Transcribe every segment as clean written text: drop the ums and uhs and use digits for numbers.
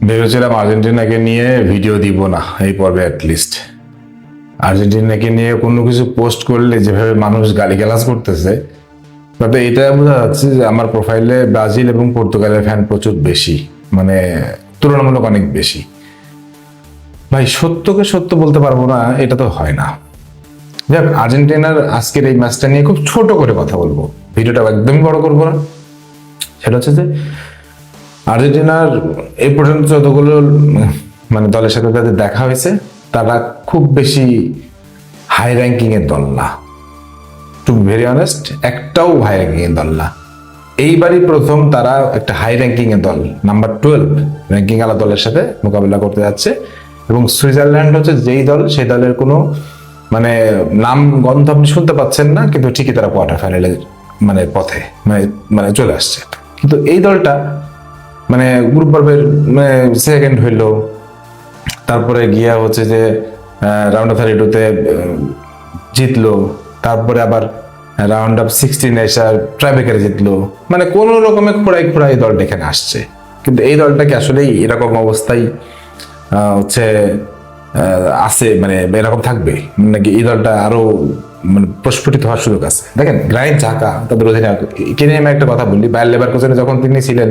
ভেবেছিলাম আর্জেন্টিনাকে নিয়ে ভিডিও দিব না এই পর্বে অ্যাটলিস্ট। আর্জেন্টিনাকে নিয়ে কোনো কিছু পোস্ট করলে যেভাবে মানুষ গালিগালাজ করতেছে, তাতে এটা বোঝা যাচ্ছে যে আমার প্রোফাইলে ব্রাজিল এবং পর্তুগালের ফ্যান প্রচুর বেশি, মানে তুলনামূলক অনেক বেশি। ভাই সত্যকে সত্য বলতে পারবো না, এটা তো হয় না। যাক, আর্জেন্টিনার আজকের এই ম্যাচটা নিয়ে খুব ছোট করে কথা বলবো, ভিডিওটা একদমই বড় করবো না। সেটা হচ্ছে যে আর্জেন্টিনার এই পর্যন্ত যতগুলো মানে দলের সাথে তাদের দেখা হয়েছে, তারা খুব বেশি হাই র্যাঙ্কিং এর দল না। টু ভেরি অনেস্ট, একটাও হাই র্যাঙ্কিং এর দল না। এইবারই প্রথম তারা একটা হাই র্যাঙ্কিং এর দল, নাম্বার 12 র্যাঙ্কিং আলা দলের সাথে মোকাবিলা করতে যাচ্ছে। এবং সুইজারল্যান্ড হচ্ছে যেই দল, সেই দলের কোনো মানে নাম গন্ধ আপনি শুনতে পাচ্ছেন না, কিন্তু ঠিকই তারা কোয়ার্টার ফাইনালের মানে পথে মানে মানে চলে আসছে। কিন্তু এই দলটা মানে গ্রুপ পর্বের মানে সেকেন্ড হইলো, তারপরে গিয়া হচ্ছে যে রাউন্ড অফ 32-তে জিতলো, তারপরে আবার রাউন্ড অফ 16 এসে ট্রাইব্রেকারে জিতলো। মানে কোন রকমের খোঁড়াই দলটা এখানে আসছে। কিন্তু এই দলটা কি আসলেই এরকম অবস্থায় হচ্ছে আছে, মানে এরকম থাকবে নাকি এই দলটা আরো মানে প্রস্ফুটিত হওয়ার সুযোগ আছে? দেখেন গ্রাইন ঝাকা তাদের অধিনায়ক, একে নিয়ে আমি একটা কথা বলি, বায়ার লেভারকুসেনে যখন তিনি ছিলেন,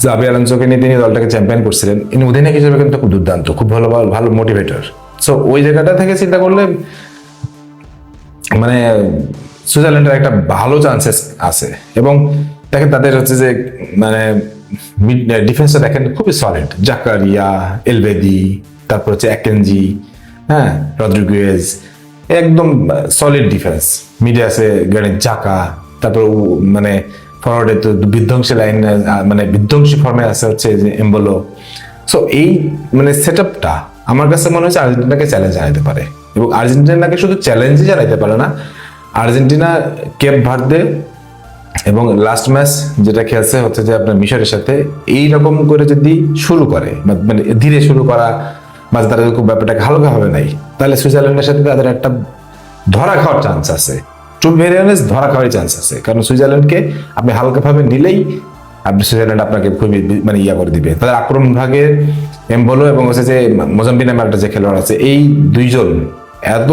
জাবি আলোনসোকে নিয়ে তিনি দলটাকে চ্যাম্পিয়ন করছিলেন, ইনি অধিনায়ক হিসেবে কিন্তু খুব দুর্দান্ত, খুব ভালো ভালো মোটিভেটর। সো ওই জায়গাটা থেকে চিন্তা করলে মানে সুইজারল্যান্ডের একটা ভালো চান্সেস আছে। এবং দেখেন তাদের হচ্ছে যে মানে ডিফেন্সটা দেখেন খুবই সলিড, জাকারিয়া, এলবেদি, তারপর হচ্ছে অ্যাকেনজি, হ্যাঁ, রদ্রিগুয়েজ, একদম সলিড ডিফেন্স। মিডে আছে গ্রানিট জাকা, তারপর মানে ফরওয়ার্ডে তো বিধ্বংসী লাইন, মানে বিধ্বংসী ফর্মে আছে হচ্ছে যে এমবোলো। সো এই মানে সেট আপটা আমার কাছে মনে হচ্ছে আর্জেন্টিনাকে চ্যালেঞ্জ জানাইতে পারে। এবং আর্জেন্টিনাকে শুধু চ্যালেঞ্জই জানাইতে পারে না, আর্জেন্টিনা কেপ ভার্দে এবং লাস্ট ম্যাচ যেটা খেলছে হচ্ছে যে আপনার মিশরের সাথে, এইরকম করে যদি শুরু করে, মানে ধীরে শুরু করা বা তারা খুব ব্যাপারটাকে হালকা হবে নাই, তাহলে সুইজারল্যান্ডের সাথে তাদের একটা ধরা খাওয়ার চান্স আছে। টু ভেরি অনেস্ট, ধরা খাওয়ার চান্স আছে। কারণ সুইজারল্যান্ডকে আপনি হালকাভাবে নিলেই আপনি সুইজারল্যান্ড আপনাকে খুবই মানে ইয়া করে দিবে। তাদের আক্রমণ ভাগে এমবোলো এবং হচ্ছে যে মোজাম্বিক নামে একটা যে খেলোয়াড় আছে, এই দুইজন এত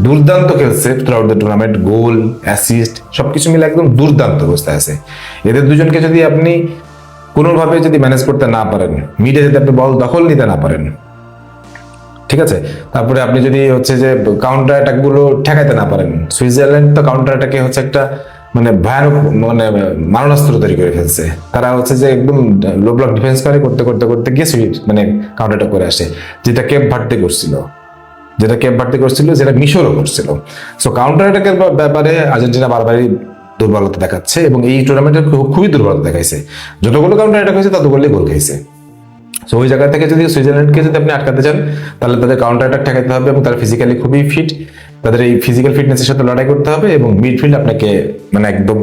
দুর্দান্ত খেলছে throughout the tournament, goal, assist সবকিছু মিলে একদম দুর্দান্ত অবস্থায় আছে। এদের দুজনকে যদি আপনি কোনোভাবে যদি ম্যানেজ করতে না পারেন, মিডে যদি আপনি বল দখল নিতে না পারেন, ঠিক আছে, তারপরে আপনি যদি হচ্ছে যে কাউন্টার অ্যাটাক গুলো ঠেকাইতে না পারেন, সুইজারল্যান্ড তো কাউন্টার অ্যাটাকে হচ্ছে একটা মানে ভয়ানক মানে মারণাস্ত্র তৈরি করে ফেলছে। তারা হচ্ছে যে একদম লো ব্লক ডিফেন্স করে করতে করতে করতে গিয়ে মানে কাউন্টার অ্যাটাক করে আসে, যেটা কেপ ভার্দে করছিল, যেটা মিশরও করছিল। সো কাউন্টার অ্যাটাকের ব্যাপারে আর্জেন্টিনা বারবারই দুর্বলতা দেখাচ্ছে এবং এই টুর্নামেন্টে খুবই দুর্বলতা দেখাইছে। যতগুলো কাউন্টার অ্যাটাক হয়েছে ততগুলোই গোল খাইছে। সো ওই জায়গা থেকে যদি সুইজারল্যান্ডকে যদি আপনি আটকাতে চান, তাহলে তাদের কাউন্টার অ্যাটাক ঠেকাতে হবে এবং তারা ফিজিক্যালি খুবই ফিট, তাদের এই ফিজিক্যাল ফিটনেসের সাথে লড়াই করতে হবে এবং মিডফিল্ড আপনাকে মানে একদম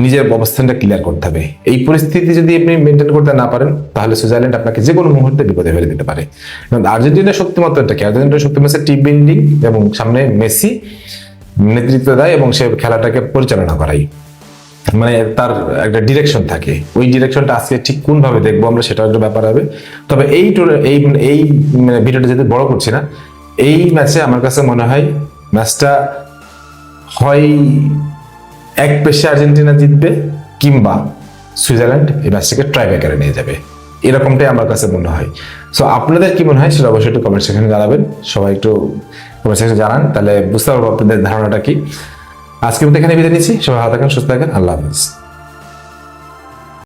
নিজের অবস্থানটা ক্লিয়ার করতে হবে। এই পরিস্থিতি যদি আপনি মেনটেন করতে না পারেন, তাহলে সুইজারল্যান্ড আপনাকে যে কোনো মুহূর্তে বিপদে ফেলে দিতে পারে। কারণ আর্জেন্টিনার শক্তিমত্তাটা কি? আর্জেন্টিনার শক্তি হচ্ছে টিম বিল্ডিং এবং সামনে মেসি নেতৃত্ব দেয় এবং সে খেলাটাকে পরিচালনা করাই, মানে তার একটা ডিরেকশন থাকে। ওই ডিরেকশনটা আজকে ঠিক কোন ভাবে দেখবো আমরা, সেটা একটা ব্যাপার হবে। তবে এই ভিডিওটা যেহেতু বড় করছি না, এই ম্যাচে আমার কাছে মনে হয় ম্যাচটা হয় এক পেশে আর্জেন্টিনা জিতবে, কিংবা সুইজারল্যান্ড এই ম্যাচটাকে ট্রাইব্রেকারে নিয়ে যাবে, এরকমটাই আমার কাছে মনে হয়। সো আপনাদের কি মনে হয় সেটা অবশ্যই একটু কমেন্ট সেকশনে জানাবেন। সবাই একটু কমেন্ট সেকশনে জানান, তাহলে বুঝতে পারবো আপনাদের ধারণাটা কি। আজকের মতো এখানে বিদায় নিচ্ছি। সবাই ভালো থাকেন, সুস্থ থাকেন, আল্লাহ হাফিজ।